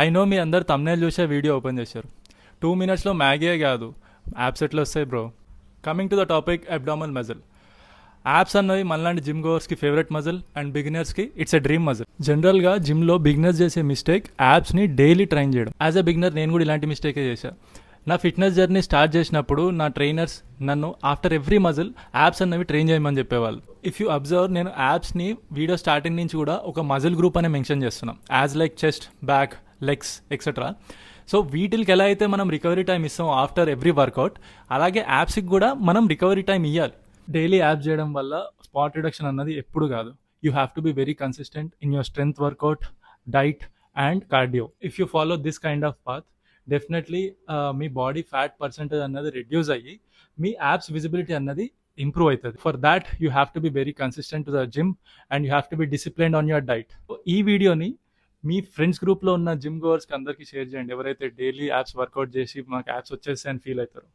I know మీ అందరు thumbnail చూసే video open చేశారు. 2 మినిట్స్లో మ్యాగీయే కాదు, యాప్స్ ఎట్లా వస్తాయి bro? Coming to the topic, abdominal muscle. Abs అన్నవి మనలాంటి జిమ్ గోవర్స్కి ఫేవరెట్ మజిల్ అండ్ బిగినర్స్కి ఇట్స్ ఎ డ్రీమ్ మజిల్. జనరల్గా జిమ్లో బిగినర్స్ చేసే మిస్టేక్ యాప్స్ని డైలీ ట్రైన్ చేయడం. యాజ్ ఎ బిగినర్ నేను కూడా ఇలాంటి మిస్టేకే చేశాను. నా ఫిట్నెస్ జర్నీ స్టార్ట్ చేసినప్పుడు నా ట్రైనర్స్ నన్ను ఆఫ్టర్ ఎవ్రీ మజిల్ యాప్స్ అన్నవి ట్రైన్ చేయమని చెప్పేవాళ్ళు. ఇఫ్ యూ అబ్జర్వ్, నేను యాప్స్ని వీడియో స్టార్టింగ్ నుంచి కూడా ఒక మజిల్ గ్రూప్ అనే మెన్షన్ చేస్తున్నాం, as like chest, back, legs etcetera. So వీటికి ఎలా అయితే మనం రికవరీ టైం ఇస్తాం ఆఫ్టర్ ఎవ్రీ వర్కౌట్, అలాగే యాప్స్కి కూడా మనం రికవరీ టైం ఇవ్వాలి. డైలీ యాప్స్ చేయడం వల్ల స్పాట్ రిడక్షన్ అన్నది ఎప్పుడు కాదు. You have to be very consistent in your strength workout, diet and cardio. If you follow this kind of path, definitely మీ బాడీ ఫ్యాట్ పర్సెంటేజ్ అన్నది రెడ్యూస్ అయ్యి మీ apps visibility అన్నది improve అవుతుంది. For that you have to be very consistent to the gym and you have to B disciplined on your diet. ఈ వీడియోని మీ friends గ్రూప్లో ఉన్న gym గోవర్స్కి అందరికీ షేర్ చేయండి, ఎవరైతే డైలీ యాప్స్ వర్కౌట్ చేసి మాకు యాప్స్ వచ్చేసి అని ఫీల్ అవుతారు.